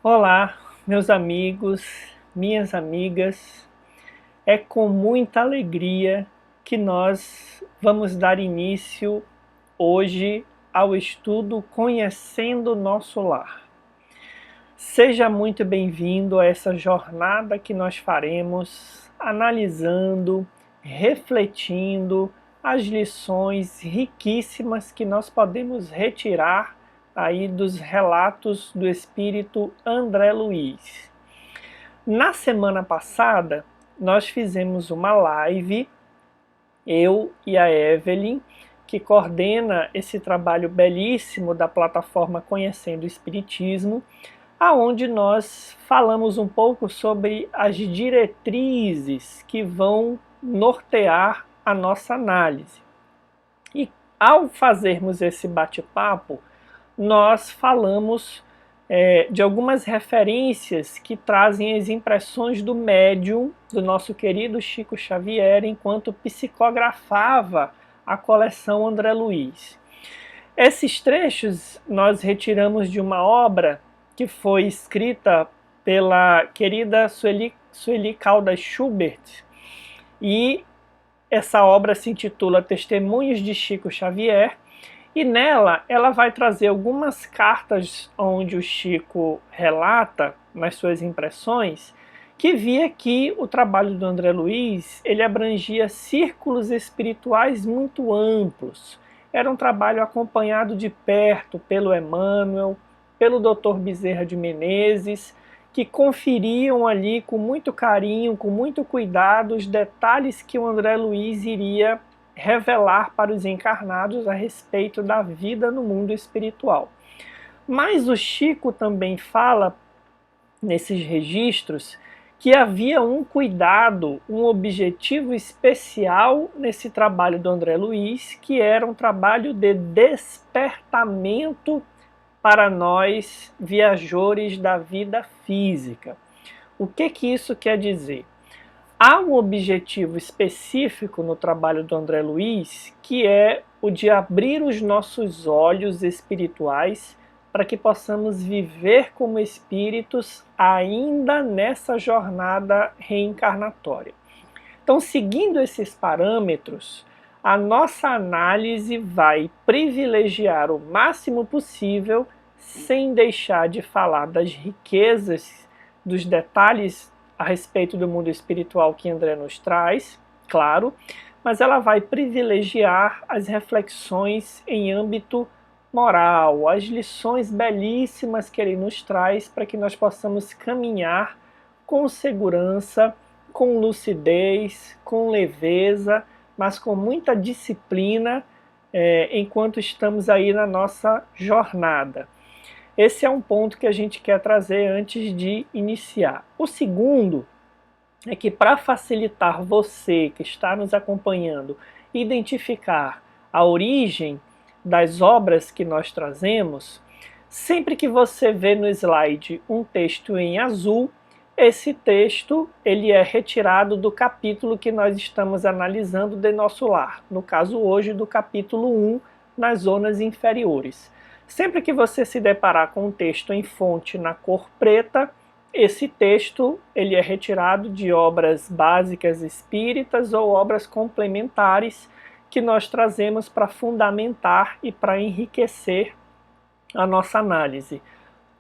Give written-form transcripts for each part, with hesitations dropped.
Olá, meus amigos, minhas amigas. É com muita alegria que nós vamos dar início hoje ao estudo Conhecendo o Nosso Lar. Seja muito bem-vindo a essa jornada que nós faremos analisando, refletindo as lições riquíssimas que nós podemos retirar aí dos relatos do espírito André Luiz. Na semana passada, nós fizemos uma live, eu e a Evelyn, que coordena esse trabalho belíssimo da plataforma Conhecendo o Espiritismo, aonde nós falamos um pouco sobre as diretrizes que vão nortear a nossa análise. E ao fazermos esse bate-papo, nós falamos de algumas referências que trazem as impressões do médium, do nosso querido Chico Xavier, enquanto psicografava a coleção André Luiz. Esses trechos nós retiramos de uma obra que foi escrita pela querida Sueli Caldas Schubert, e essa obra se intitula Testemunhos de Chico Xavier, e nela ela vai trazer algumas cartas onde o Chico relata, nas suas impressões, que via que o trabalho do André Luiz ele abrangia círculos espirituais muito amplos. Era um trabalho acompanhado de perto pelo Emmanuel, pelo Dr. Bezerra de Menezes, que conferiam ali com muito carinho, com muito cuidado, os detalhes que o André Luiz iria revelar para os encarnados a respeito da vida no mundo espiritual. Mas o Chico também fala, nesses registros, que havia um cuidado, um objetivo especial nesse trabalho do André Luiz, que era um trabalho de despertamento para nós, viajores da vida física. O que isso quer dizer? Há um objetivo específico no trabalho do André Luiz, que é o de abrir os nossos olhos espirituais para que possamos viver como espíritos ainda nessa jornada reencarnatória. Então, seguindo esses parâmetros, a nossa análise vai privilegiar o máximo possível, sem deixar de falar das riquezas, dos detalhes a respeito do mundo espiritual que André nos traz, claro, mas ela vai privilegiar as reflexões em âmbito moral, as lições belíssimas que ele nos traz para que nós possamos caminhar com segurança, com lucidez, com leveza, mas com muita disciplina enquanto estamos aí na nossa jornada. Esse é um ponto que a gente quer trazer antes de iniciar. O segundo é que, para facilitar você que está nos acompanhando identificar a origem das obras que nós trazemos, sempre que você vê no slide um texto em azul, esse texto ele é retirado do capítulo que nós estamos analisando de Nosso Lar, no caso hoje do capítulo 1, nas zonas inferiores. Sempre que você se deparar com um texto em fonte na cor preta, esse texto ele é retirado de obras básicas espíritas ou obras complementares que nós trazemos para fundamentar e para enriquecer a nossa análise.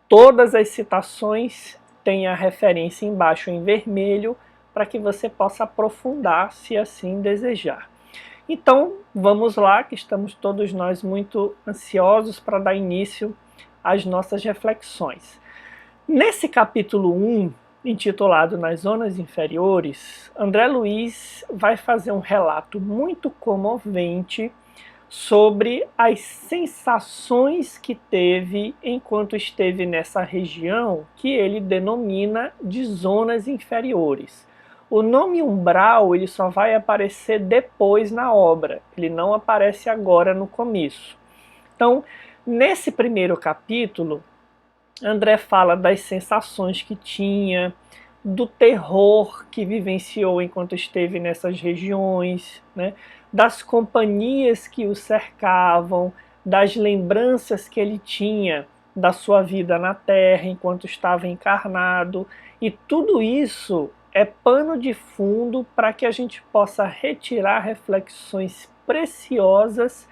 Todas as citações têm a referência embaixo em vermelho para que você possa aprofundar se assim desejar. Então, vamos lá, que estamos todos nós muito ansiosos para dar início às nossas reflexões. Nesse capítulo 1, intitulado Nas Zonas Inferiores, André Luiz vai fazer um relato muito comovente sobre as sensações que teve enquanto esteve nessa região que ele denomina de zonas inferiores. O nome umbral ele só vai aparecer depois na obra, ele não aparece agora no começo. Então, nesse primeiro capítulo, André fala das sensações que tinha, do terror que vivenciou enquanto esteve nessas regiões, né? Das companhias que o cercavam, das lembranças que ele tinha da sua vida na Terra enquanto estava encarnado, e tudo isso é pano de fundo para que a gente possa retirar reflexões preciosas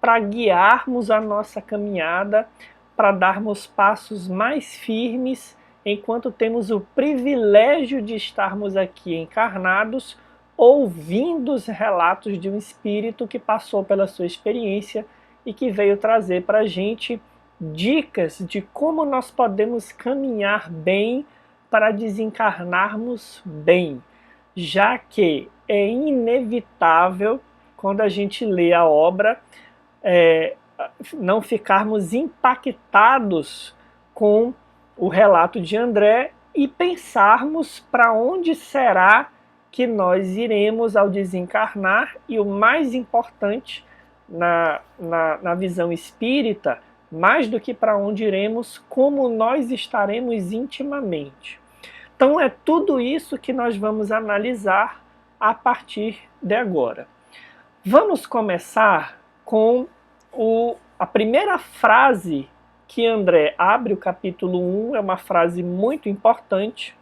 para guiarmos a nossa caminhada, para darmos passos mais firmes enquanto temos o privilégio de estarmos aqui encarnados, ouvindo os relatos de um espírito que passou pela sua experiência e que veio trazer para a gente dicas de como nós podemos caminhar bem para desencarnarmos bem, já que é inevitável, quando a gente lê a obra, não ficarmos impactados com o relato de André e pensarmos para onde será que nós iremos ao desencarnar, e o mais importante, na visão espírita, mais do que para onde iremos, como nós estaremos intimamente. Então é tudo isso que nós vamos analisar a partir de agora. Vamos começar com a primeira frase que André abre o capítulo 1, é uma frase muito importante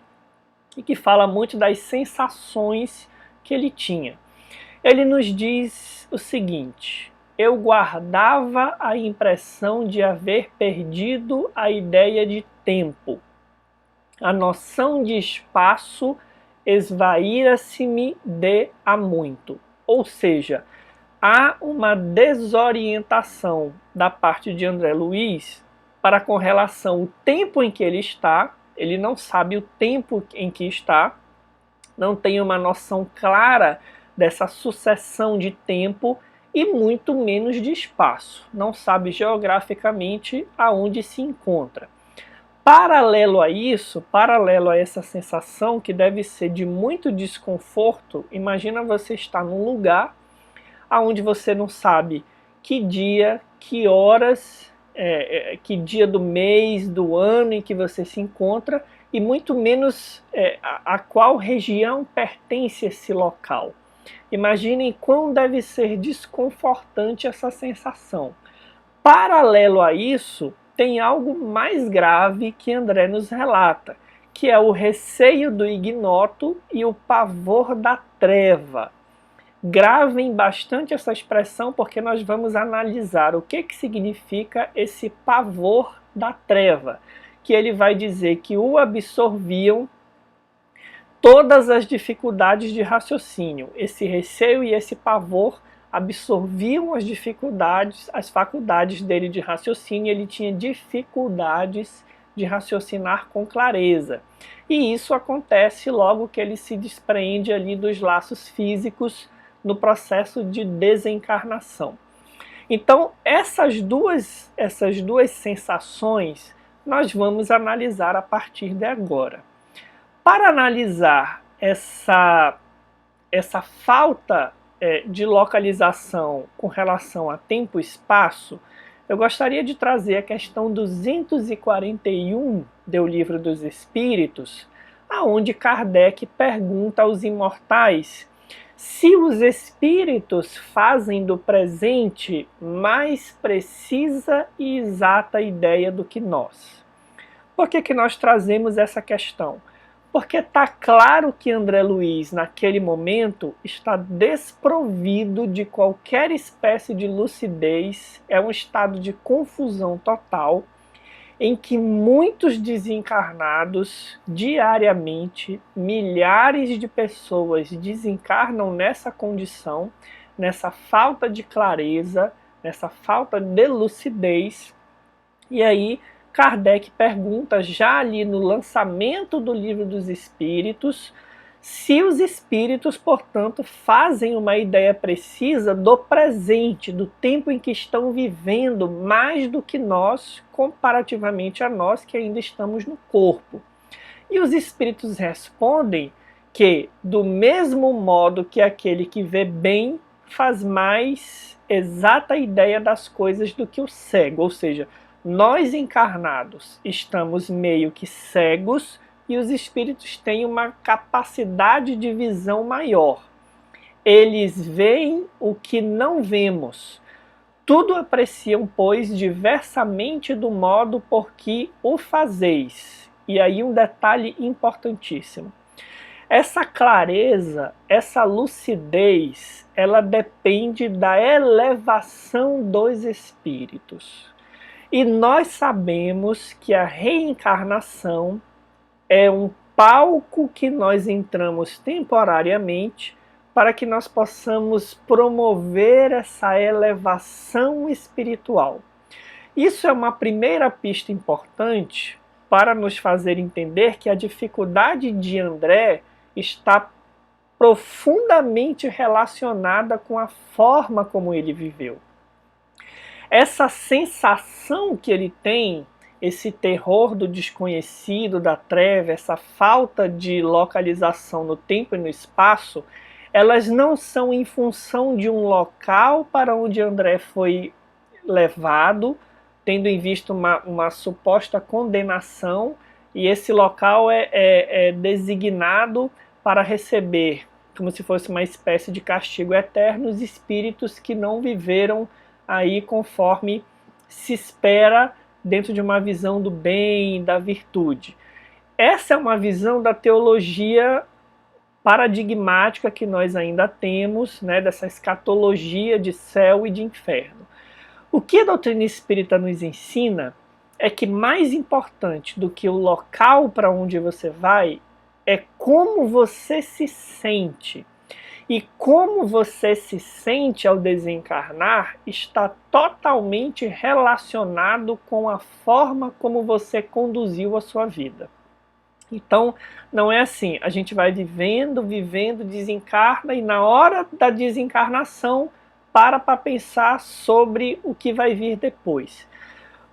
e que fala muito das sensações que ele tinha. Ele nos diz o seguinte: eu guardava a impressão de haver perdido a ideia de tempo. A noção de espaço esvaíra-se-me de há muito. Ou seja, há uma desorientação da parte de André Luiz para com relação ao tempo em que ele não sabe o tempo em que está, não tem uma noção clara dessa sucessão de tempo e muito menos de espaço, não sabe geograficamente aonde se encontra. Paralelo a isso, paralelo a essa sensação que deve ser de muito desconforto, imagina você estar num lugar onde você não sabe que dia, que horas, que dia do mês, do ano em que você se encontra, e muito menos a qual região pertence esse local. Imaginem quão deve ser desconfortante essa sensação. Paralelo a isso, tem algo mais grave que André nos relata, que é o receio do ignoto e o pavor da treva. Gravem bastante essa expressão, porque nós vamos analisar o que significa esse pavor da treva, que ele vai dizer que o absorviam todas as dificuldades de raciocínio. Esse receio e esse pavor absorviam as dificuldades, as faculdades dele de raciocínio, ele tinha dificuldades de raciocinar com clareza. E isso acontece logo que ele se desprende ali dos laços físicos no processo de desencarnação. Então, essas duas sensações nós vamos analisar a partir de agora. Para analisar essa falta de localização com relação a tempo e espaço, eu gostaria de trazer a questão 241 do Livro dos Espíritos, aonde Kardec pergunta aos imortais se os espíritos fazem do presente mais precisa e exata ideia do que nós. Por que nós trazemos essa questão? Porque está claro que André Luiz, naquele momento, está desprovido de qualquer espécie de lucidez, é um estado de confusão total, em que muitos desencarnados, diariamente, milhares de pessoas desencarnam nessa condição, nessa falta de clareza, nessa falta de lucidez. E aí Kardec pergunta, já ali no lançamento do Livro dos Espíritos, se os espíritos, portanto, fazem uma ideia precisa do presente, do tempo em que estão vivendo, mais do que nós, comparativamente a nós que ainda estamos no corpo. E os espíritos respondem que, do mesmo modo que aquele que vê bem faz mais exata ideia das coisas do que o cego, ou seja, nós encarnados estamos meio que cegos e os espíritos têm uma capacidade de visão maior. Eles veem o que não vemos. Tudo apreciam, pois, diversamente do modo por que o fazeis. E aí um detalhe importantíssimo. Essa clareza, essa lucidez, ela depende da elevação dos espíritos. E nós sabemos que a reencarnação é um palco que nós entramos temporariamente para que nós possamos promover essa elevação espiritual. Isso é uma primeira pista importante para nos fazer entender que a dificuldade de André está profundamente relacionada com a forma como ele viveu. Essa sensação que ele tem, esse terror do desconhecido, da treva, essa falta de localização no tempo e no espaço, elas não são em função de um local para onde André foi levado, tendo em vista uma suposta condenação, e esse local é designado para receber, como se fosse uma espécie de castigo eterno, os espíritos que não viveram aí conforme se espera dentro de uma visão do bem, da virtude. Essa é uma visão da teologia paradigmática que nós ainda temos, né, dessa escatologia de céu e de inferno. O que a doutrina espírita nos ensina é que mais importante do que o local para onde você vai é como você se sente. E como você se sente ao desencarnar está totalmente relacionado com a forma como você conduziu a sua vida. Então, não é assim, a gente vai vivendo, desencarna e na hora da desencarnação para pensar sobre o que vai vir depois.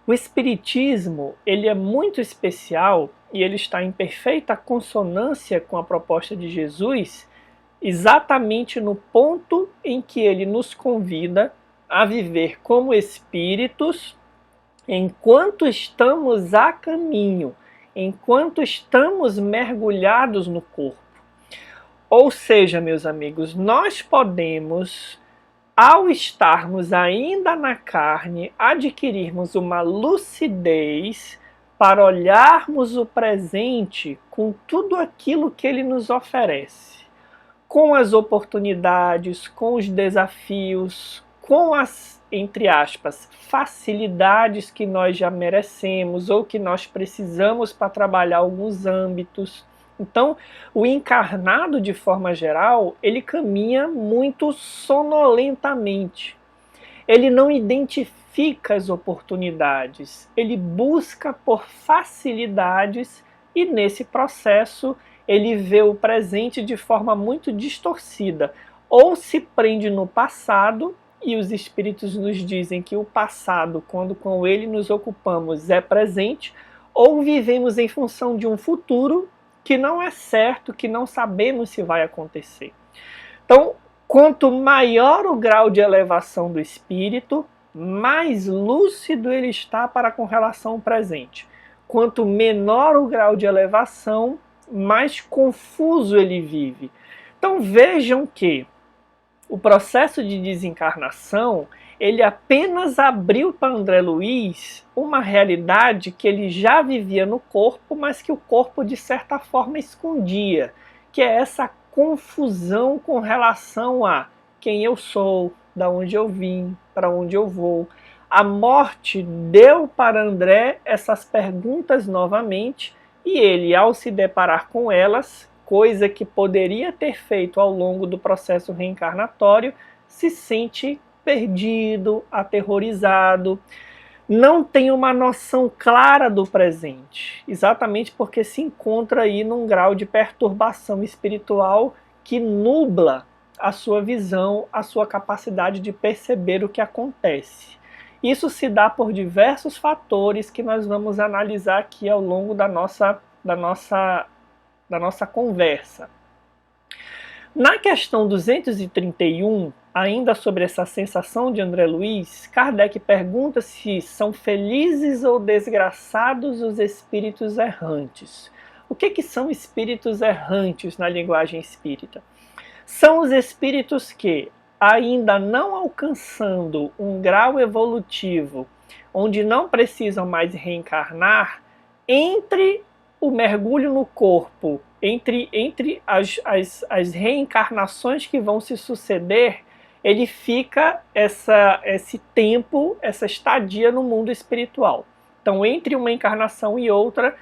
O Espiritismo, ele é muito especial e ele está em perfeita consonância com a proposta de Jesus, exatamente no ponto em que ele nos convida a viver como espíritos enquanto estamos a caminho, enquanto estamos mergulhados no corpo. Ou seja, meus amigos, nós podemos, ao estarmos ainda na carne, adquirirmos uma lucidez para olharmos o presente com tudo aquilo que ele nos oferece, com as oportunidades, com os desafios, com as, entre aspas, facilidades que nós já merecemos ou que nós precisamos para trabalhar alguns âmbitos. Então, o encarnado, de forma geral, ele caminha muito sonolentamente. Ele não identifica as oportunidades, ele busca por facilidades e, nesse processo, ele vê o presente de forma muito distorcida. Ou se prende no passado, e os espíritos nos dizem que o passado, quando com ele nos ocupamos, é presente, ou vivemos em função de um futuro que não é certo, que não sabemos se vai acontecer. Então, quanto maior o grau de elevação do espírito, mais lúcido ele está para com relação ao presente. Quanto menor o grau de elevação, mais confuso ele vive. Então vejam que o processo de desencarnação, ele apenas abriu para André Luiz uma realidade que ele já vivia no corpo, mas que o corpo de certa forma escondia, que é essa confusão com relação a quem eu sou, da onde eu vim, para onde eu vou. A morte deu para André essas perguntas novamente, e ele, ao se deparar com elas, coisa que poderia ter feito ao longo do processo reencarnatório, se sente perdido, aterrorizado, não tem uma noção clara do presente, exatamente porque se encontra aí num grau de perturbação espiritual que nubla a sua visão, a sua capacidade de perceber o que acontece. Isso se dá por diversos fatores que nós vamos analisar aqui ao longo da nossa conversa. Na questão 231, ainda sobre essa sensação de André Luiz, Kardec pergunta se são felizes ou desgraçados os espíritos errantes. O que são espíritos errantes na linguagem espírita? São os espíritos que, ainda não alcançando um grau evolutivo onde não precisam mais reencarnar, entre o mergulho no corpo, entre as reencarnações que vão se suceder, ele fica esse tempo, essa estadia no mundo espiritual. Então, entre uma encarnação e outra,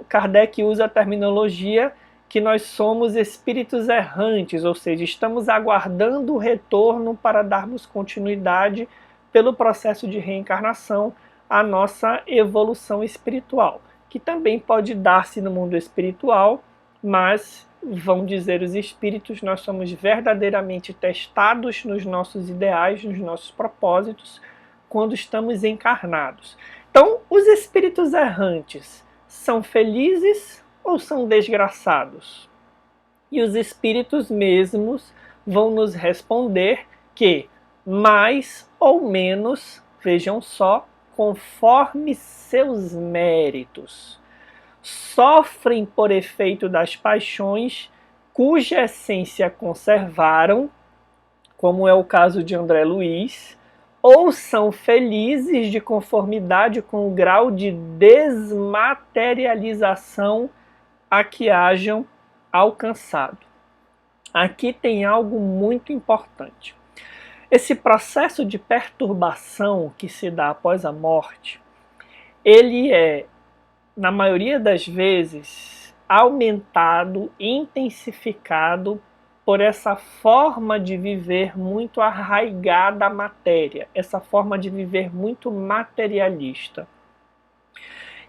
Kardec usa a terminologia que nós somos espíritos errantes, ou seja, estamos aguardando o retorno para darmos continuidade pelo processo de reencarnação à nossa evolução espiritual, que também pode dar-se no mundo espiritual, mas, vão dizer os espíritos, nós somos verdadeiramente testados nos nossos ideais, nos nossos propósitos, quando estamos encarnados. Então, os espíritos errantes são felizes ou são desgraçados? E os espíritos mesmos vão nos responder que mais ou menos, vejam só, conforme seus méritos. Sofrem por efeito das paixões cuja essência conservaram, como é o caso de André Luiz, ou são felizes de conformidade com o grau de desmaterialização a que hajam alcançado. Aqui tem algo muito importante. Esse processo de perturbação que se dá após a morte, ele é, na maioria das vezes, aumentado, intensificado por essa forma de viver muito arraigada à matéria, essa forma de viver muito materialista.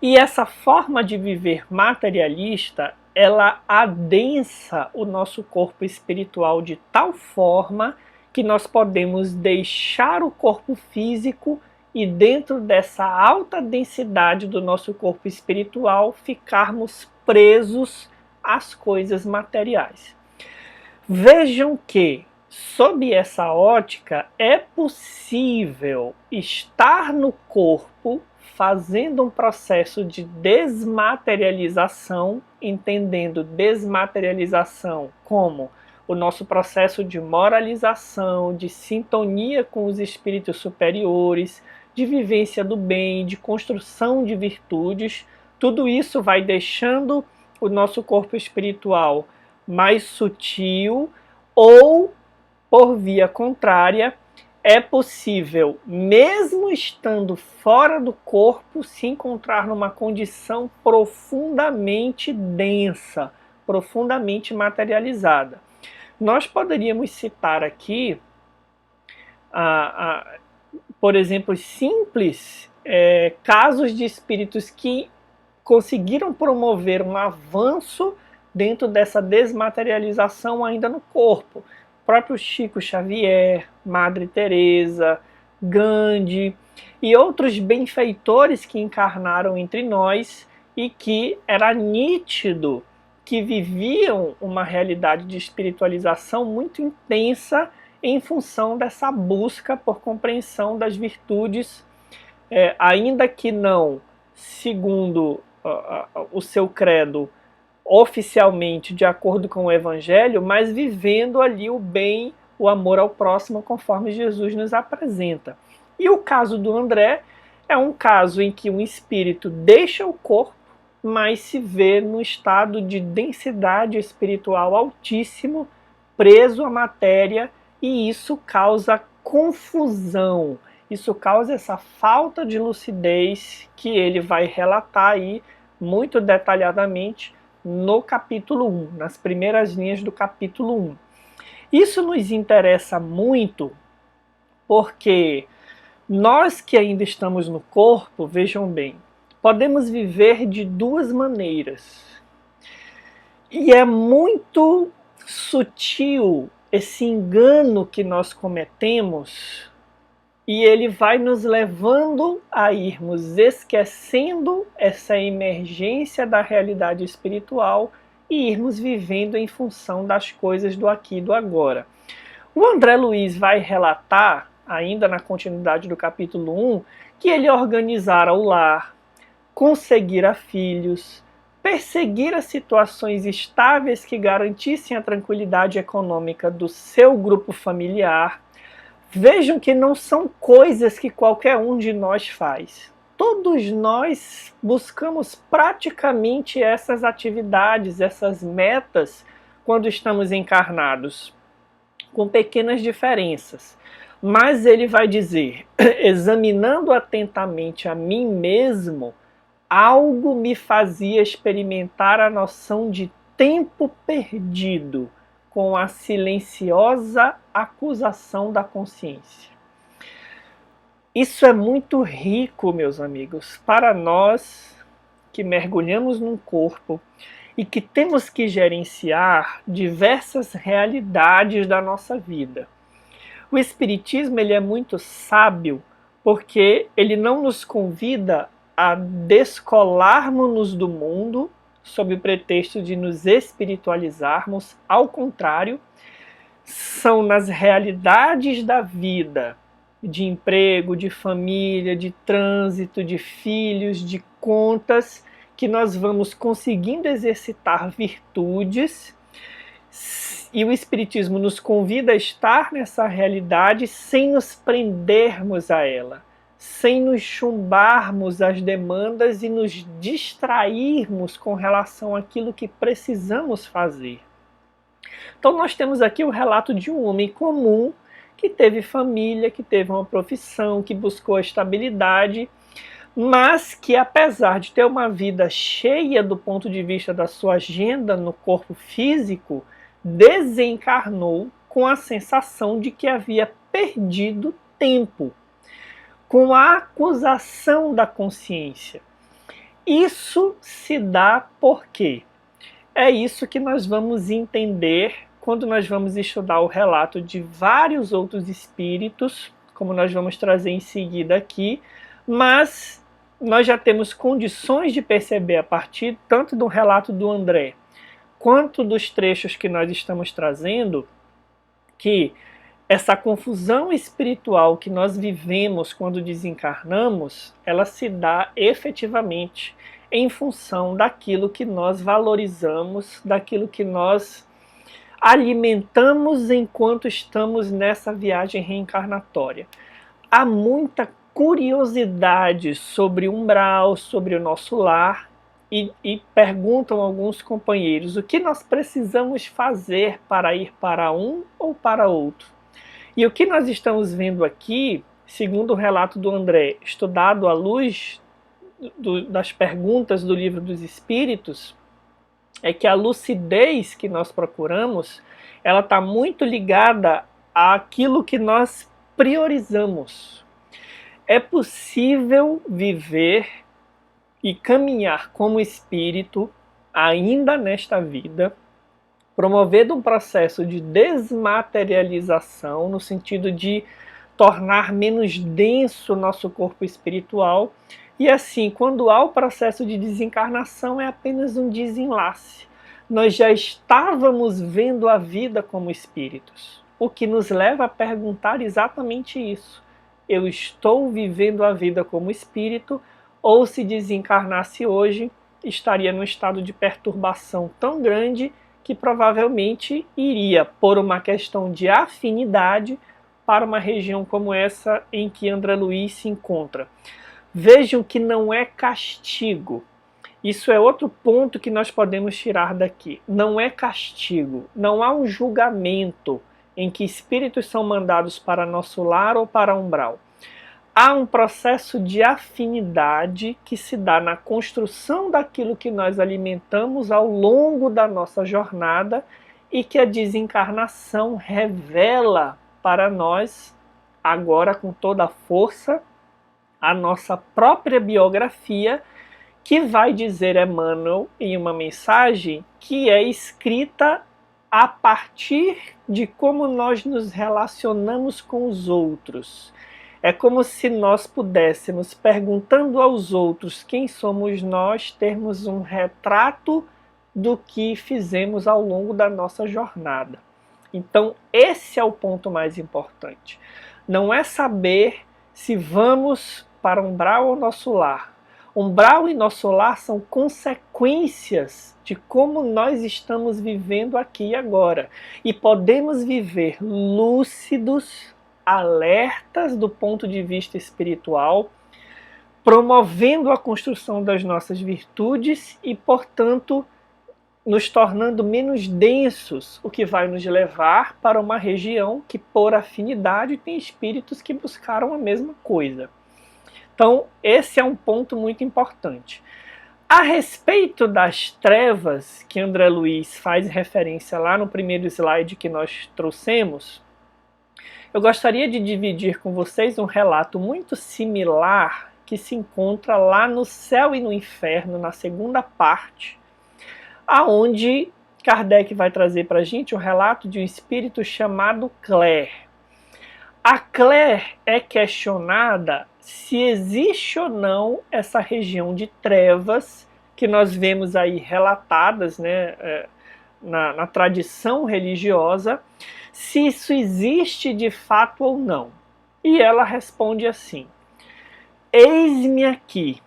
E essa forma de viver materialista, ela adensa o nosso corpo espiritual de tal forma que nós podemos deixar o corpo físico e dentro dessa alta densidade do nosso corpo espiritual ficarmos presos às coisas materiais. Vejam que, sob essa ótica, é possível estar no corpo fazendo um processo de desmaterialização, entendendo desmaterialização como o nosso processo de moralização, de sintonia com os espíritos superiores, de vivência do bem, de construção de virtudes. Tudo isso vai deixando o nosso corpo espiritual mais sutil, ou, por via contrária, é possível, mesmo estando fora do corpo, se encontrar numa condição profundamente densa, profundamente materializada. Nós poderíamos citar aqui, por exemplo, simples casos de espíritos que conseguiram promover um avanço dentro dessa desmaterialização ainda no corpo. O próprio Chico Xavier, Madre Teresa, Gandhi e outros benfeitores que encarnaram entre nós e que era nítido que viviam uma realidade de espiritualização muito intensa em função dessa busca por compreensão das virtudes, ainda que não segundo o seu credo oficialmente de acordo com o Evangelho, mas vivendo ali o bem, o amor ao próximo, conforme Jesus nos apresenta. E o caso do André é um caso em que um espírito deixa o corpo, mas se vê no estado de densidade espiritual altíssimo, preso à matéria, e isso causa confusão, isso causa essa falta de lucidez que ele vai relatar aí muito detalhadamente no capítulo 1, nas primeiras linhas do capítulo 1. Isso nos interessa muito porque nós que ainda estamos no corpo, vejam bem, podemos viver de duas maneiras. E é muito sutil esse engano que nós cometemos, e ele vai nos levando a irmos esquecendo essa emergência da realidade espiritual e irmos vivendo em função das coisas do aqui e do agora. O André Luiz vai relatar, ainda na continuidade do capítulo 1, que ele organizara o lar, conseguira filhos, perseguir as situações estáveis que garantissem a tranquilidade econômica do seu grupo familiar. Vejam que não são coisas que qualquer um de nós faz. Todos nós buscamos praticamente essas atividades, essas metas, quando estamos encarnados, com pequenas diferenças. Mas ele vai dizer, examinando atentamente a mim mesmo, algo me fazia experimentar a noção de tempo perdido com a silenciosa acusação da consciência. Isso é muito rico, meus amigos, para nós que mergulhamos num corpo e que temos que gerenciar diversas realidades da nossa vida. O Espiritismo ele é muito sábio porque ele não nos convida a descolarmos-nos do mundo sob o pretexto de nos espiritualizarmos. Ao contrário, são nas realidades da vida, de emprego, de família, de trânsito, de filhos, de contas, que nós vamos conseguindo exercitar virtudes, e o Espiritismo nos convida a estar nessa realidade sem nos prendermos a ela, sem nos chumbarmos às demandas e nos distrairmos com relação àquilo que precisamos fazer. Então nós temos aqui o relato de um homem comum que teve família, que teve uma profissão, que buscou a estabilidade, mas que apesar de ter uma vida cheia do ponto de vista da sua agenda no corpo físico, desencarnou com a sensação de que havia perdido tempo, com a acusação da consciência. Isso se dá por quê? É isso que nós vamos entender quando nós vamos estudar o relato de vários outros espíritos, como nós vamos trazer em seguida aqui, mas nós já temos condições de perceber a partir tanto do relato do André, quanto dos trechos que nós estamos trazendo, que essa confusão espiritual que nós vivemos quando desencarnamos, ela se dá efetivamente em função daquilo que nós valorizamos, daquilo que nós alimentamos enquanto estamos nessa viagem reencarnatória. Há muita curiosidade sobre o umbral, sobre o nosso lar, e perguntam alguns companheiros o que nós precisamos fazer para ir para um ou para outro. E o que nós estamos vendo aqui, segundo o relato do André, estudado à luz das perguntas do Livro dos Espíritos, é que a lucidez que nós procuramos, ela está muito ligada àquilo que nós priorizamos. É possível viver e caminhar como espírito ainda nesta vida, promovendo um processo de desmaterialização, no sentido de tornar menos denso o nosso corpo espiritual, e assim, quando há o processo de desencarnação, é apenas um desenlace. Nós já estávamos vendo a vida como espíritos, o que nos leva a perguntar exatamente isso. Eu estou vivendo a vida como espírito, ou se desencarnasse hoje, estaria num estado de perturbação tão grande que provavelmente iria, por uma questão de afinidade, para uma região como essa em que André Luiz se encontra. Vejam que não é castigo. Isso é outro ponto que nós podemos tirar daqui. Não é castigo, não há um julgamento em que espíritos são mandados para nosso lar ou para umbral. Há um processo de afinidade que se dá na construção daquilo que nós alimentamos ao longo da nossa jornada e que a desencarnação revela para nós, agora com toda a força, a nossa própria biografia, que vai dizer Emmanuel em uma mensagem que é escrita a partir de como nós nos relacionamos com os outros. É como se nós pudéssemos, perguntando aos outros quem somos nós, termos um retrato do que fizemos ao longo da nossa jornada. Então, esse é o ponto mais importante. Não é saber se vamos para umbral ou nosso lar, Umbral e nosso lar são consequências de como nós estamos vivendo aqui e agora. E podemos viver lúcidos, alertas do ponto de vista espiritual, promovendo a construção das nossas virtudes e, portanto, nos tornando menos densos, o que vai nos levar para uma região que, por afinidade, tem espíritos que buscaram a mesma coisa. Então, esse é um ponto muito importante. A respeito das trevas, que André Luiz faz referência lá no primeiro slide que nós trouxemos, eu gostaria de dividir com vocês um relato muito similar que se encontra lá no Céu e no Inferno, na segunda parte, aonde Kardec vai trazer para a gente um relato de um espírito chamado Claire. A Claire é questionada se existe ou não essa região de trevas que nós vemos aí relatadas, né, na tradição religiosa, se isso existe de fato ou não. E ela responde assim: eis-me aqui,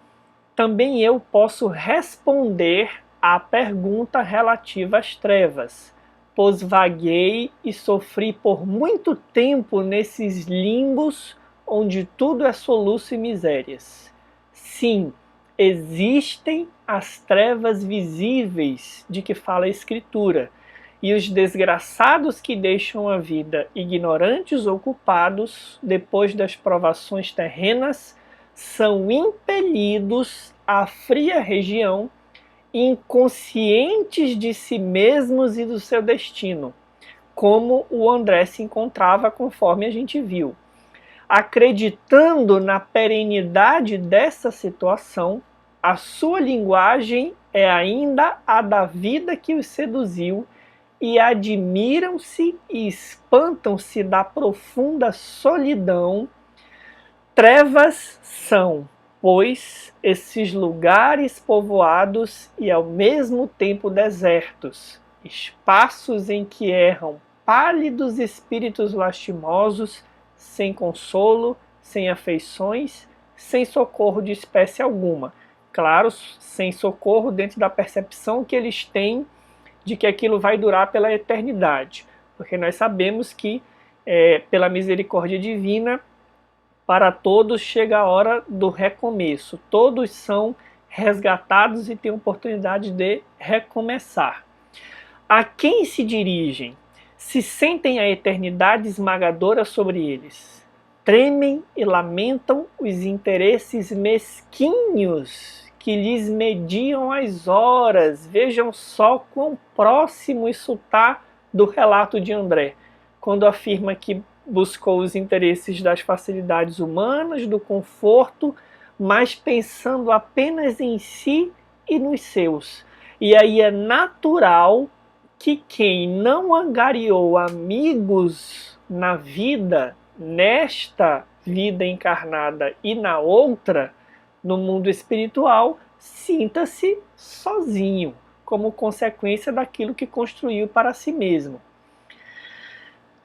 também eu posso responder à pergunta relativa às trevas, pois vaguei e sofri por muito tempo nesses limbos onde tudo é soluço e misérias. Sim, existem as trevas visíveis de que fala a Escritura, e os desgraçados que deixam a vida ignorantes ou culpados, depois das provações terrenas, são impelidos à fria região, inconscientes de si mesmos e do seu destino, como o André se encontrava, conforme a gente viu. Acreditando na perenidade dessa situação, a sua linguagem é ainda a da vida que os seduziu, e admiram-se e espantam-se da profunda solidão. Trevas são, pois, esses lugares povoados e ao mesmo tempo desertos, espaços em que erram pálidos espíritos lastimosos, sem consolo, sem afeições, sem socorro de espécie alguma. Claro, sem socorro dentro da percepção que eles têm de que aquilo vai durar pela eternidade, porque nós sabemos que, pela misericórdia divina, para todos chega a hora do recomeço. Todos são resgatados e têm oportunidade de recomeçar. A quem se dirigem? Se sentem a eternidade esmagadora sobre eles. Tremem e lamentam os interesses mesquinhos que lhes mediam as horas. Vejam só quão próximo isso está do relato de André, quando afirma que buscou os interesses das facilidades humanas, do conforto, mas pensando apenas em si e nos seus. E aí é natural que quem não angariou amigos na vida, nesta vida encarnada e na outra, no mundo espiritual, sinta-se sozinho, como consequência daquilo que construiu para si mesmo.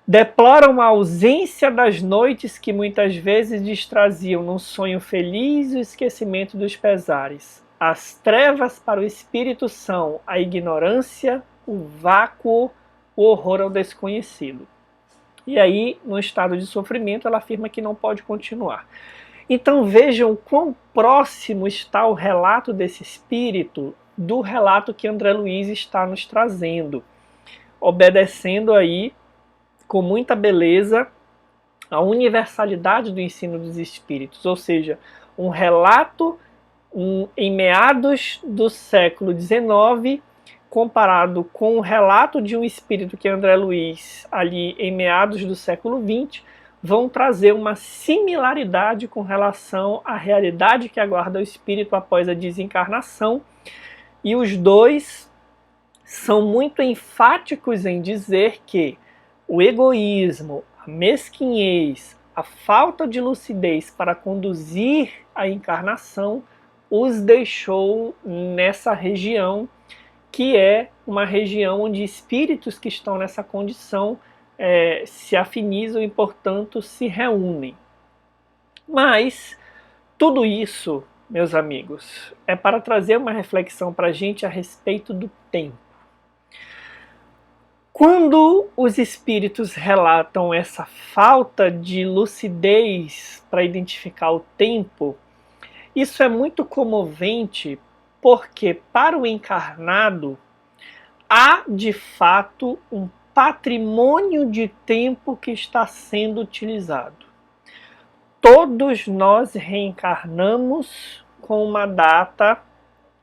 Deploram a ausência das noites que muitas vezes lhes traziam num sonho feliz o esquecimento dos pesares. As trevas para o espírito são a ignorância, o vácuo, o horror ao desconhecido. E aí, no estado de sofrimento, ela afirma que não pode continuar. Então vejam quão próximo está o relato desse espírito do relato que André Luiz está nos trazendo, obedecendo aí com muita beleza a universalidade do ensino dos espíritos, ou seja, um relato em meados do século XIX comparado com o relato de um espírito que André Luiz ali em meados do século XX, vão trazer uma similaridade com relação à realidade que aguarda o espírito após a desencarnação, e os dois são muito enfáticos em dizer que o egoísmo, a mesquinhez, a falta de lucidez para conduzir a encarnação os deixou nessa região, que é uma região onde espíritos que estão nessa condição se afinizam e, portanto, se reúnem. Mas tudo isso meus amigos, é para trazer uma reflexão para a gente a respeito do tempo. Quando os espíritos relatam essa falta de lucidez para identificar o tempo, isso é muito comovente, porque para o encarnado há de fato um patrimônio de tempo que está sendo utilizado. Todos nós reencarnamos com uma data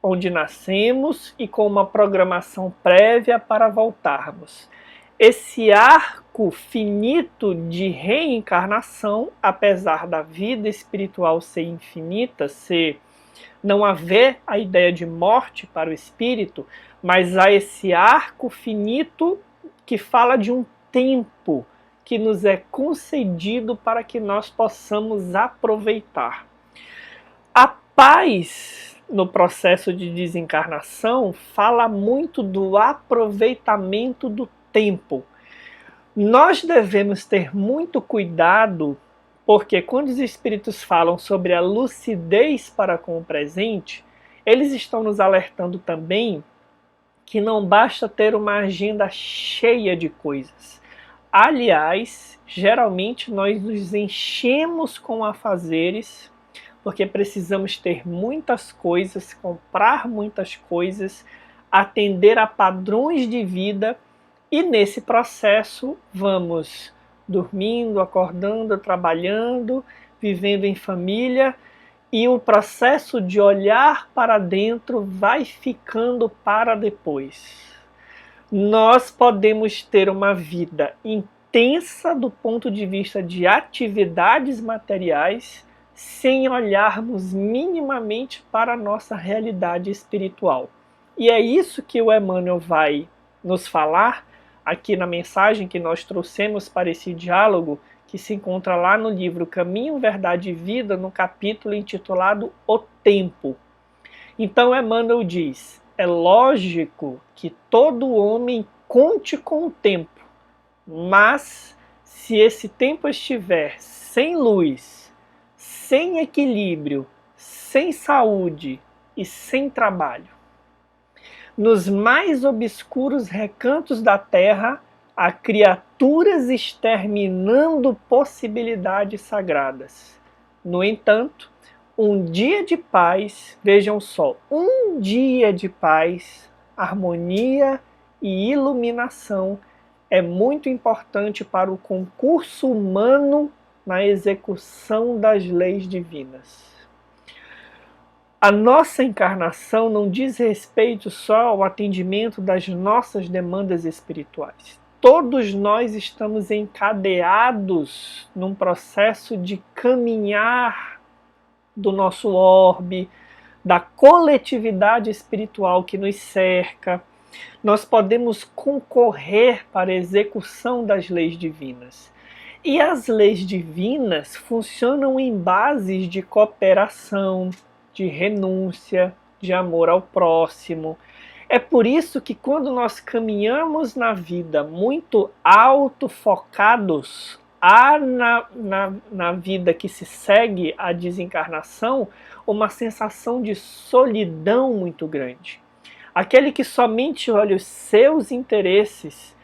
onde nascemos e com uma programação prévia para voltarmos. Esse arco finito de reencarnação, apesar da vida espiritual ser infinita, não haver a ideia de morte para o espírito, mas há esse arco finito que fala de um tempo que nos é concedido para que nós possamos aproveitar. A paz no processo de desencarnação fala muito do aproveitamento do tempo. Nós devemos ter muito cuidado, porque quando os espíritos falam sobre a lucidez para com o presente, eles estão nos alertando também que não basta ter uma agenda cheia de coisas. Aliás, geralmente nós nos enchemos com afazeres, porque precisamos ter muitas coisas, comprar muitas coisas, atender a padrões de vida, e nesse processo vamos dormindo, acordando, trabalhando, vivendo em família, e o processo de olhar para dentro vai ficando para depois. Nós podemos ter uma vida intensa do ponto de vista de atividades materiais, sem olharmos minimamente para a nossa realidade espiritual. E é isso que o Emmanuel vai nos falar aqui na mensagem que nós trouxemos para esse diálogo, que se encontra lá no livro Caminho, Verdade e Vida, no capítulo intitulado O Tempo. Então Emmanuel diz: é lógico que todo homem conte com o tempo, mas se esse tempo estiver sem luz, sem equilíbrio, sem saúde e sem trabalho, nos mais obscuros recantos da terra, há criaturas exterminando possibilidades sagradas. No entanto, um dia de paz, vejam só, um dia de paz, harmonia e iluminação é muito importante para o concurso humano na execução das leis divinas. A nossa encarnação não diz respeito só ao atendimento das nossas demandas espirituais. Todos nós estamos encadeados num processo de caminhar do nosso orbe, da coletividade espiritual que nos cerca. Nós podemos concorrer para a execução das leis divinas. E as leis divinas funcionam em bases de cooperação, de renúncia, de amor ao próximo. É por isso que quando nós caminhamos na vida muito autofocados, há na vida que se segue a desencarnação uma sensação de solidão muito grande. Aquele que somente olha os seus interesses,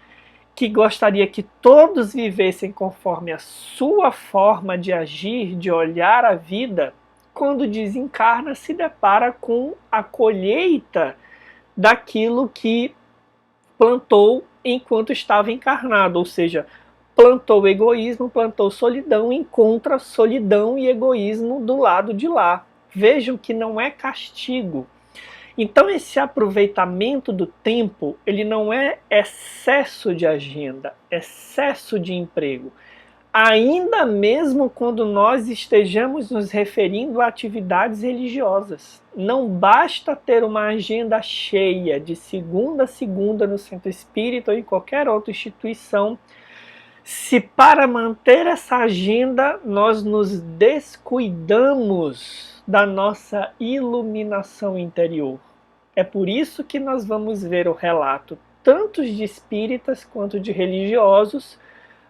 que gostaria que todos vivessem conforme a sua forma de agir, de olhar a vida, quando desencarna se depara com a colheita daquilo que plantou enquanto estava encarnado, ou seja, plantou egoísmo, plantou solidão, encontra solidão e egoísmo do lado de lá. Vejam que não é castigo. Então esse aproveitamento do tempo, ele não é excesso de agenda, excesso de emprego. Ainda mesmo quando nós estejamos nos referindo a atividades religiosas. Não basta ter uma agenda cheia de segunda a segunda no centro espírita ou em qualquer outra instituição, se para manter essa agenda nós nos descuidamos da nossa iluminação interior. É por isso que nós vamos ver o relato tanto de espíritas quanto de religiosos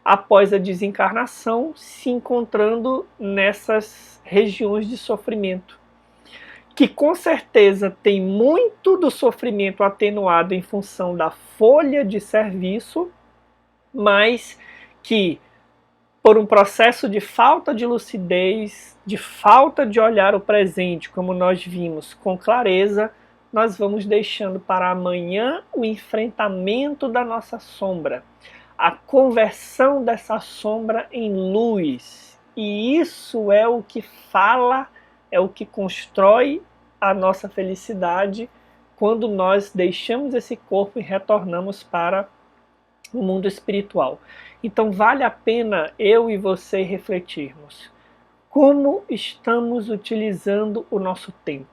após a desencarnação se encontrando nessas regiões de sofrimento. que com certeza tem muito do sofrimento atenuado em função da folha de serviço, mas que, por um processo de falta de lucidez, de falta de olhar o presente, como nós vimos com clareza, nós vamos deixando para amanhã o enfrentamento da nossa sombra, a conversão dessa sombra em luz. E isso é o que fala, é o que constrói a nossa felicidade quando nós deixamos esse corpo e retornamos para o mundo espiritual. Então vale a pena eu e você refletirmos. Como estamos utilizando o nosso tempo?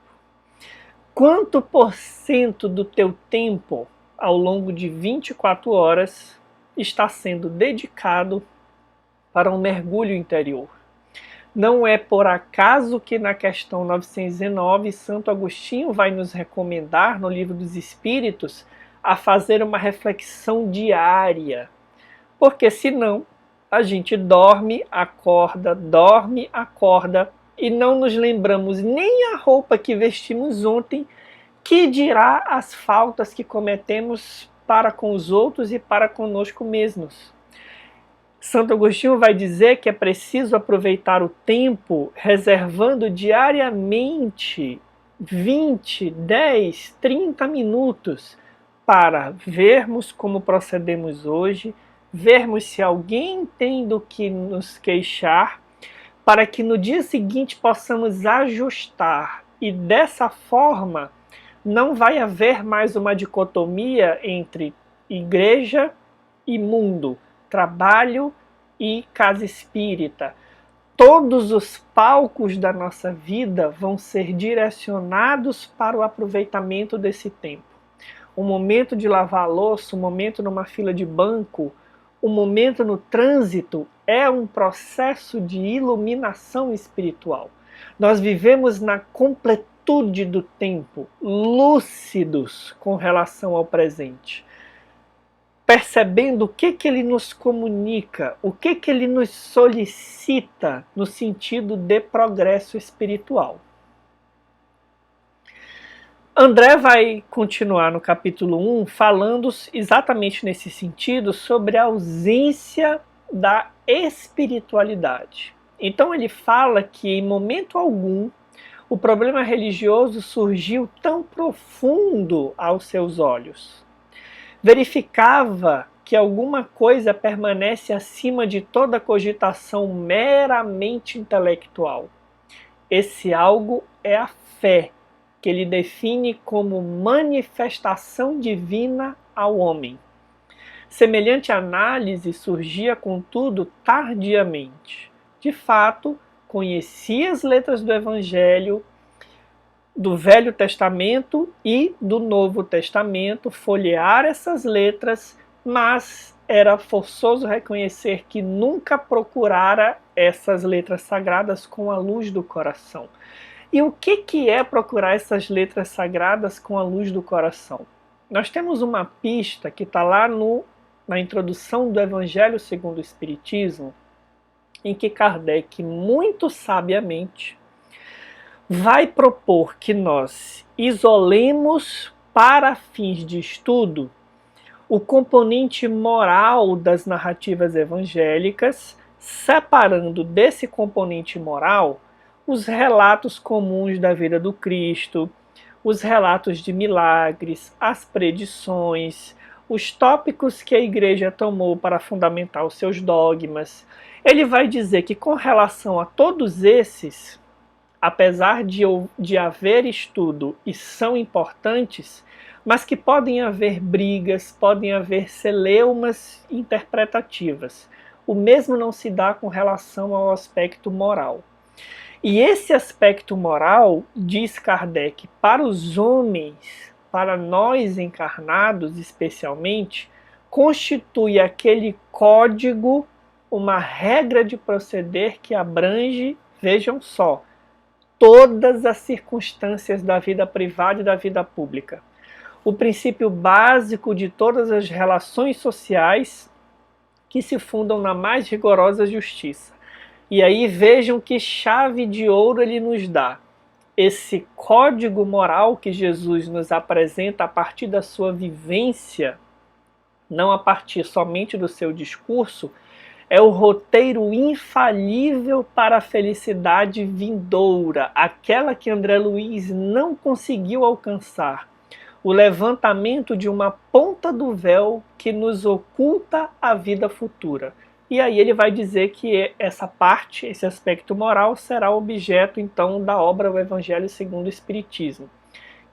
Quanto por cento do teu tempo, ao longo de 24 horas, está sendo dedicado para um mergulho interior? Não é por acaso que na questão 919, Santo Agostinho vai nos recomendar, no Livro dos Espíritos, a fazer uma reflexão diária. Porque senão a gente dorme, acorda e não nos lembramos nem a roupa que vestimos ontem, que dirá as faltas que cometemos para com os outros e para conosco mesmos. Santo Agostinho vai dizer que é preciso aproveitar o tempo reservando diariamente 20, 10, 30 minutos para vermos como procedemos hoje, vermos se alguém tem do que nos queixar, para que no dia seguinte possamos ajustar. E dessa forma não vai haver mais uma dicotomia entre igreja e mundo, trabalho e casa espírita. Todos os palcos da nossa vida vão ser direcionados para o aproveitamento desse tempo. O momento de lavar a louça, o momento numa fila de banco, o momento no trânsito é um processo de iluminação espiritual. Nós vivemos na completude do tempo, lúcidos com relação ao presente, percebendo o que ele nos comunica, o que ele nos solicita no sentido de progresso espiritual. André vai continuar no capítulo 1 falando exatamente nesse sentido sobre a ausência da espiritualidade. Então ele fala que em momento algum o problema religioso surgiu tão profundo aos seus olhos. Verificava que alguma coisa permanece acima de toda cogitação meramente intelectual. Esse algo é a fé, que ele define como manifestação divina ao homem. Semelhante análise surgia, contudo, tardiamente. De fato, conhecia as letras do Evangelho, do Velho Testamento e do Novo Testamento, folhear essas letras, mas era forçoso reconhecer que nunca procurara essas letras sagradas com a luz do coração. E o que é procurar essas letras sagradas com a luz do coração? Nós temos uma pista que está lá na introdução do Evangelho segundo o Espiritismo, em que Kardec, muito sabiamente, vai propor que nós isolemos, para fins de estudo, o componente moral das narrativas evangélicas, separando desse componente moral os relatos comuns da vida do Cristo, os relatos de milagres, as predições, os tópicos que a igreja tomou para fundamentar os seus dogmas. Ele vai dizer que com relação a todos esses, apesar de haver estudo e são importantes, mas que podem haver brigas, podem haver celeumas interpretativas. O mesmo não se dá com relação ao aspecto moral. E esse aspecto moral, diz Kardec, para os homens, para nós encarnados especialmente, constitui aquele código, uma regra de proceder que abrange, vejam só, todas as circunstâncias da vida privada e da vida pública. O princípio básico de todas as relações sociais que se fundam na mais rigorosa justiça. E aí vejam que chave de ouro ele nos dá. esse código moral que Jesus nos apresenta a partir da sua vivência, não a partir somente do seu discurso, é o roteiro infalível para a felicidade vindoura, aquela que André Luiz não conseguiu alcançar. O levantamento de uma ponta do véu que nos oculta a vida futura. E aí ele vai dizer que essa parte, esse aspecto moral, será objeto então da obra O Evangelho segundo o Espiritismo,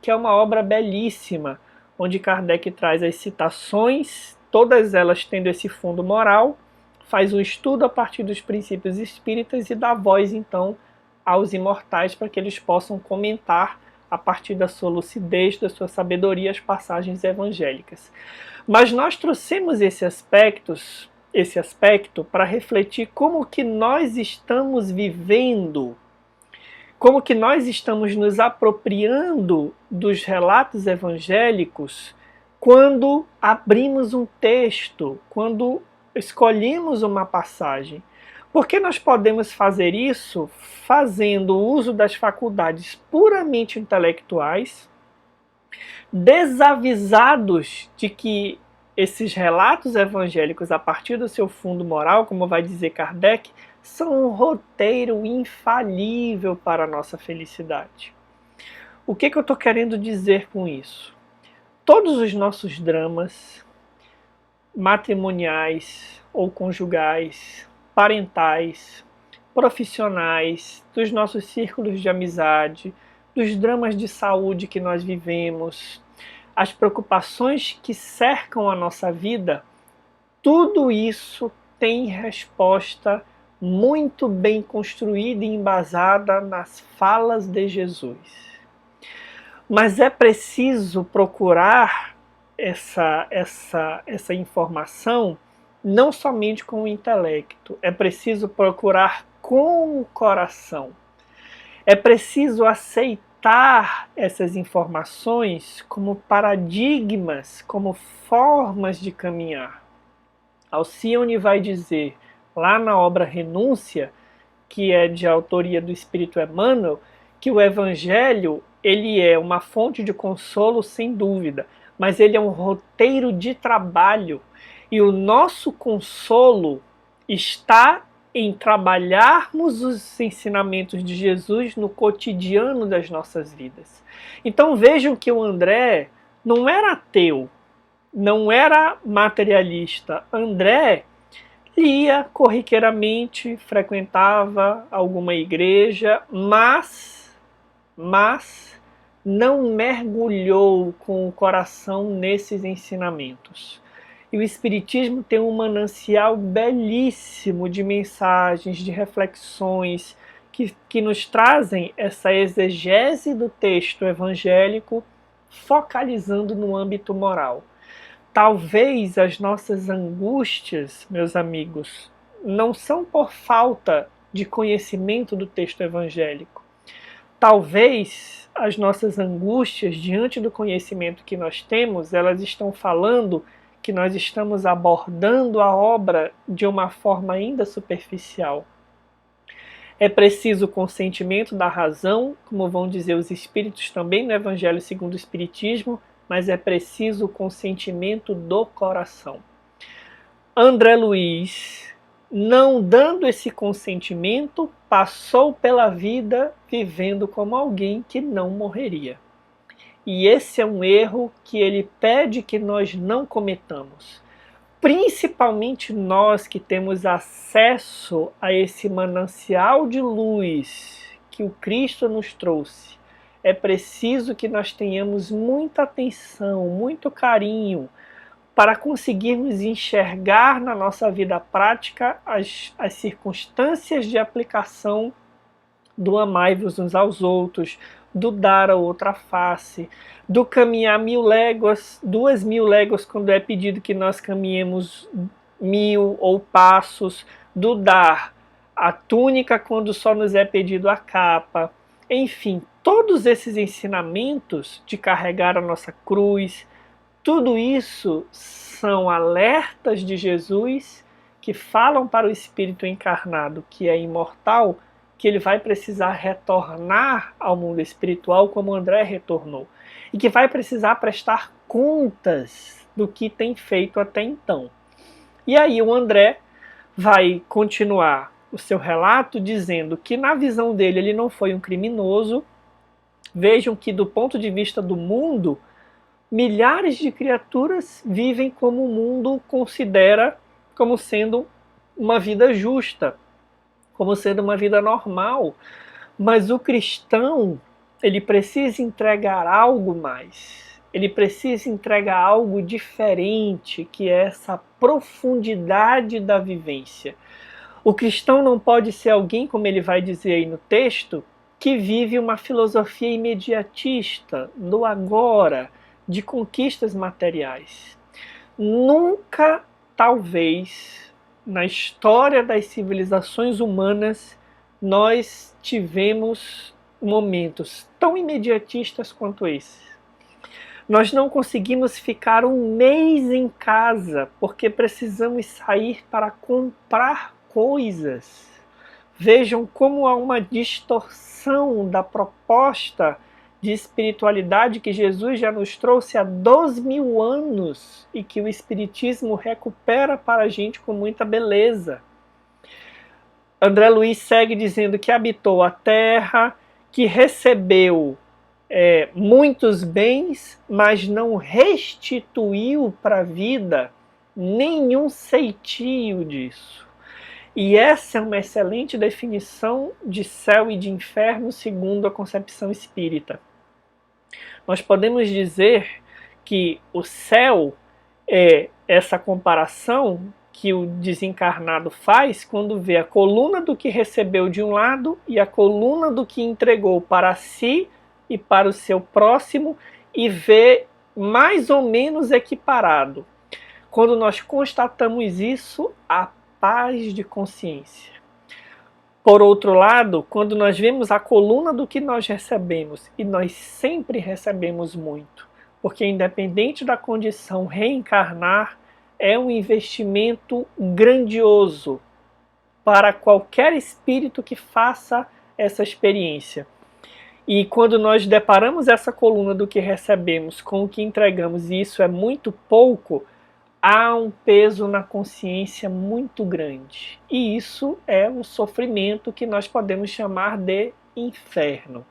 que é uma obra belíssima, onde Kardec traz as citações, todas elas tendo esse fundo moral, faz um estudo a partir dos princípios espíritas e dá voz então aos imortais para que eles possam comentar a partir da sua lucidez, da sua sabedoria, as passagens evangélicas. Mas nós trouxemos esse aspecto para refletir como que nós estamos vivendo, como que nós estamos nos apropriando dos relatos evangélicos quando abrimos um texto, quando escolhemos uma passagem. Porque nós podemos fazer isso fazendo uso das faculdades puramente intelectuais, desavisados de que esses relatos evangélicos, a partir do seu fundo moral, como vai dizer Kardec, são um roteiro infalível para a nossa felicidade. O que eu estou querendo dizer com isso? Todos os nossos dramas matrimoniais ou conjugais, parentais, profissionais, dos nossos círculos de amizade, dos dramas de saúde que nós vivemos, as preocupações que cercam a nossa vida, tudo isso tem resposta muito bem construída e embasada nas falas de Jesus. Mas é preciso procurar essa informação não somente com o intelecto, é preciso procurar com o coração. É preciso aceitar essas informações como paradigmas, como formas de caminhar. Alcione vai dizer, lá na obra Renúncia, que é de autoria do Espírito Emmanuel, que o Evangelho ele é uma fonte de consolo sem dúvida, mas ele é um roteiro de trabalho. E o nosso consolo está em trabalharmos os ensinamentos de Jesus no cotidiano das nossas vidas. Então vejam que o André não era ateu, não era materialista. André lia corriqueiramente, frequentava alguma igreja, mas não mergulhou com o coração nesses ensinamentos. E o Espiritismo tem um manancial belíssimo de mensagens, de reflexões, que nos trazem essa exegese do texto evangélico, focalizando no âmbito moral. Talvez as nossas angústias, meus amigos, não são por falta de conhecimento do texto evangélico. Talvez as nossas angústias, diante do conhecimento que nós temos, elas estão falando que nós estamos abordando a obra de uma forma ainda superficial. É preciso o consentimento da razão, como vão dizer os espíritos também no Evangelho segundo o Espiritismo, mas é preciso o consentimento do coração. André Luiz, não dando esse consentimento, passou pela vida vivendo como alguém que não morreria. E esse é um erro que ele pede que nós não cometamos. Principalmente nós que temos acesso a esse manancial de luz que o Cristo nos trouxe. É preciso que nós tenhamos muita atenção, muito carinho, para conseguirmos enxergar na nossa vida prática as circunstâncias de aplicação do amai-vos uns aos outros, do dar a outra face, do caminhar 1000 léguas, 2000 léguas quando é pedido que nós caminhemos 1000 ou passos, do dar a túnica quando só nos é pedido a capa. Enfim, todos esses ensinamentos de carregar a nossa cruz, tudo isso são alertas de Jesus que falam para o espírito encarnado que é imortal que ele vai precisar retornar ao mundo espiritual como André retornou, e que vai precisar prestar contas do que tem feito até então. E aí o André vai continuar o seu relato dizendo que na visão dele ele não foi um criminoso. Vejam que do ponto de vista do mundo, milhares de criaturas vivem como o mundo considera como sendo uma vida justa, como sendo uma vida normal. Mas o cristão, ele precisa entregar algo mais. Ele precisa entregar algo diferente, que é essa profundidade da vivência. O cristão não pode ser alguém, como ele vai dizer aí no texto, que vive uma filosofia imediatista, do agora, de conquistas materiais. Nunca, talvez, na história das civilizações humanas, nós tivemos momentos tão imediatistas quanto esse. Nós não conseguimos ficar um mês em casa porque precisamos sair para comprar coisas. Vejam como há uma distorção da proposta de espiritualidade que Jesus já nos trouxe há 2000 anos e que o Espiritismo recupera para a gente com muita beleza. André Luiz segue dizendo que habitou a terra, que recebeu muitos bens, mas não restituiu para a vida nenhum ceitinho disso. E essa é uma excelente definição de céu e de inferno segundo a concepção espírita. Nós podemos dizer que o céu é essa comparação que o desencarnado faz quando vê a coluna do que recebeu de um lado e a coluna do que entregou para si e para o seu próximo e vê mais ou menos equiparado. Quando nós constatamos isso, a paz de consciência. Por outro lado, quando nós vemos a coluna do que nós recebemos, e nós sempre recebemos muito, porque independente da condição, reencarnar é um investimento grandioso para qualquer espírito que faça essa experiência. E quando nós deparamos essa coluna do que recebemos com o que entregamos, e isso é muito pouco, há um peso na consciência muito grande. E isso é um sofrimento que nós podemos chamar de inferno.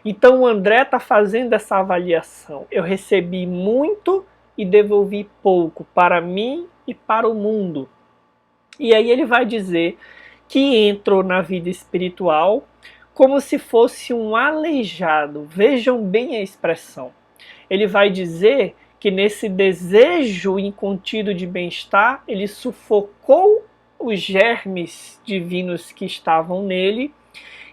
Então o André está fazendo essa avaliação. Eu recebi muito e devolvi pouco para mim e para o mundo. E aí ele vai dizer que entrou na vida espiritual como se fosse um aleijado. Vejam bem a expressão. Ele vai dizer que nesse desejo incontido de bem-estar, ele sufocou os germes divinos que estavam nele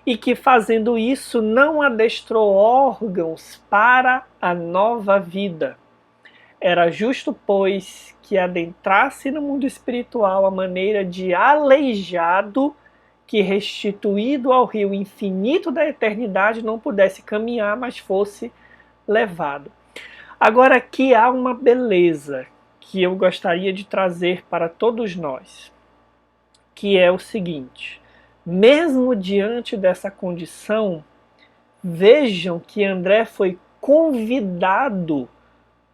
e que fazendo isso não adestrou órgãos para a nova vida. Era justo, pois, que adentrasse no mundo espiritual a maneira de aleijado que, restituído ao rio infinito da eternidade, não pudesse caminhar, mas fosse levado. Agora aqui há uma beleza que eu gostaria de trazer para todos nós, que é o seguinte: mesmo diante dessa condição, vejam que André foi convidado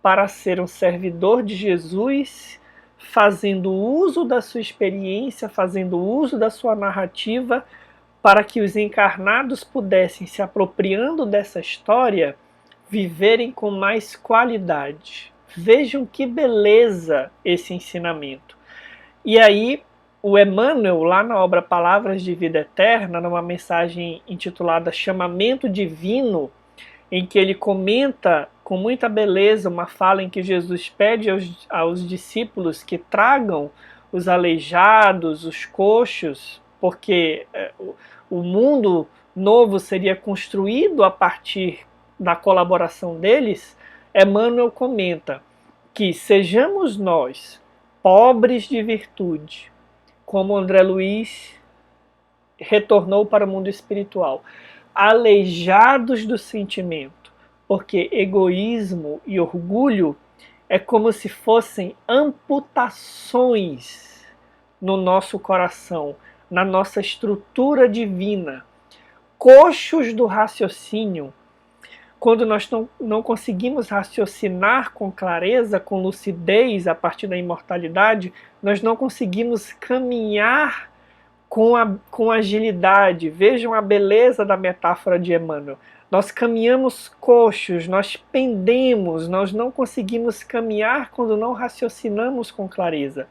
para ser um servidor de Jesus, fazendo uso da sua experiência, fazendo uso da sua narrativa, para que os encarnados pudessem, se apropriando dessa história, viverem com mais qualidade. Vejam que beleza esse ensinamento. E aí, o Emmanuel, lá na obra Palavras de Vida Eterna, numa mensagem intitulada Chamamento Divino, em que ele comenta com muita beleza uma fala em que Jesus pede aos discípulos que tragam os aleijados, os coxos, porque o mundo novo seria construído a partir da colaboração deles. Emmanuel comenta que sejamos nós pobres de virtude, como André Luiz retornou para o mundo espiritual, aleijados do sentimento, porque egoísmo e orgulho é como se fossem amputações no nosso coração, na nossa estrutura divina. coxos do raciocínio. Quando nós não conseguimos raciocinar com clareza, com lucidez a partir da imortalidade, nós não conseguimos caminhar com agilidade. Vejam a beleza da metáfora de Emmanuel. Nós caminhamos coxos, nós pendemos, nós não conseguimos caminhar quando não raciocinamos com clareza.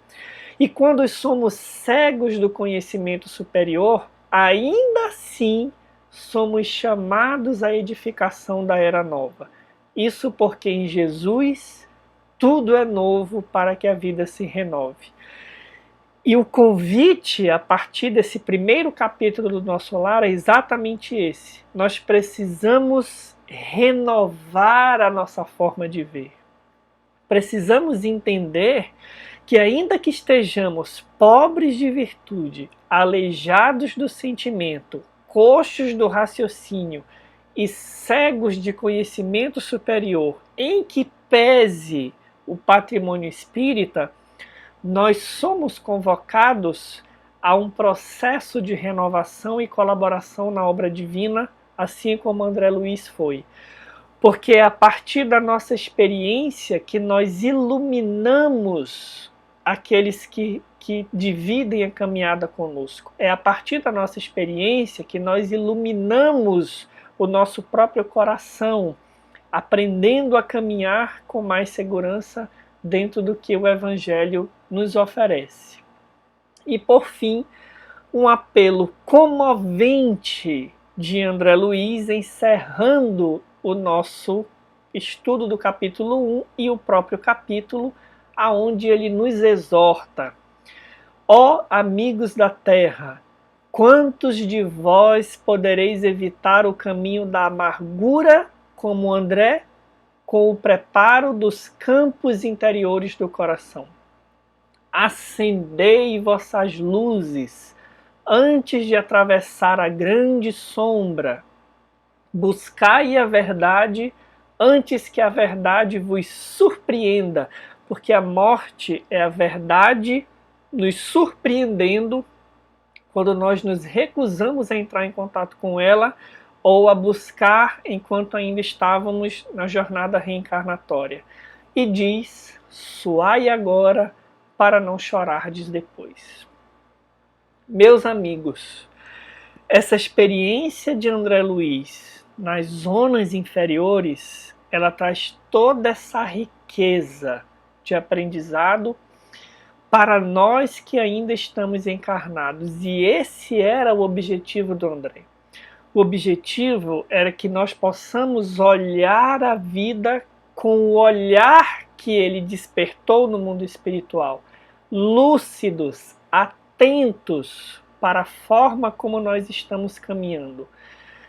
E quando somos cegos do conhecimento superior, ainda assim somos chamados à edificação da era nova. Isso porque em Jesus tudo é novo para que a vida se renove. E o convite a partir desse primeiro capítulo do Nosso Lar é exatamente esse. Nós precisamos renovar a nossa forma de ver. Precisamos entender que ainda que estejamos pobres de virtude, aleijados do sentimento, coxos do raciocínio e cegos de conhecimento superior, em que pese o patrimônio espírita, nós somos convocados a um processo de renovação e colaboração na obra divina, assim como André Luiz foi. Porque é a partir da nossa experiência que nós iluminamos aqueles que dividem a caminhada conosco. É a partir da nossa experiência que nós iluminamos o nosso próprio coração, aprendendo a caminhar com mais segurança dentro do que o Evangelho nos oferece. E por fim, um apelo comovente de André Luiz, encerrando o nosso estudo do capítulo 1 e o próprio capítulo, aonde ele nos exorta: ó amigos da terra, quantos de vós podereis evitar o caminho da amargura, como André, com o preparo dos campos interiores do coração? Acendei vossas luzes antes de atravessar a grande sombra. Buscai a verdade antes que a verdade vos surpreenda, porque a morte é a verdade nos surpreendendo quando nós nos recusamos a entrar em contato com ela ou a buscar enquanto ainda estávamos na jornada reencarnatória. E diz: suai agora para não chorardes depois. Meus amigos, essa experiência de André Luiz nas zonas inferiores, ela traz toda essa riqueza de aprendizado para nós que ainda estamos encarnados. E esse era o objetivo do André. O objetivo era que nós possamos olhar a vida com o olhar que ele despertou no mundo espiritual, lúcidos, atentos para a forma como nós estamos caminhando.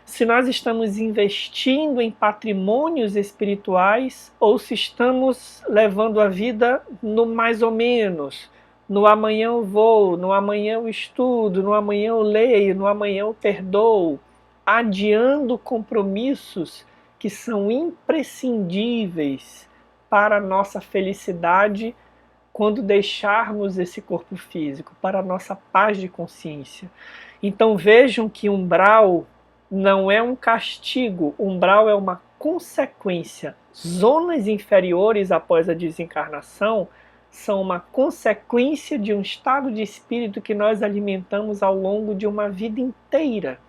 Se nós estamos investindo em patrimônios espirituais ou se estamos levando a vida no mais ou menos, no amanhã eu vou, no amanhã eu estudo, no amanhã eu leio, no amanhã eu perdoo, adiando compromissos que são imprescindíveis para a nossa felicidade quando deixarmos esse corpo físico, para a nossa paz de consciência. Então vejam que umbral não é um castigo, umbral é uma consequência. Zonas inferiores após a desencarnação são uma consequência de um estado de espírito que nós alimentamos ao longo de uma vida inteira.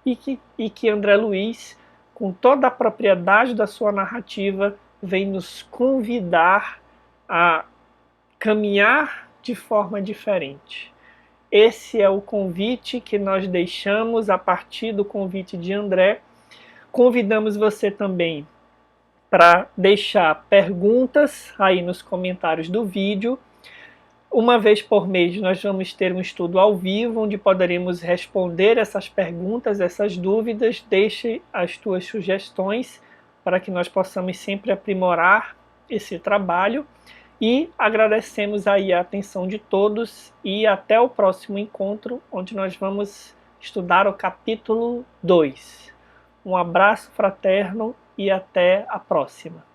E que André Luiz, com toda a propriedade da sua narrativa, vem nos convidar a caminhar de forma diferente. Esse é o convite que nós deixamos a partir do convite de André. Convidamos você também para deixar perguntas aí nos comentários do vídeo. Uma vez por mês nós vamos ter um estudo ao vivo, onde poderemos responder essas perguntas, essas dúvidas. Deixe as tuas sugestões para que nós possamos sempre aprimorar esse trabalho. E agradecemos aí a atenção de todos e até o próximo encontro, onde nós vamos estudar o capítulo 2. Um abraço fraterno e até a próxima.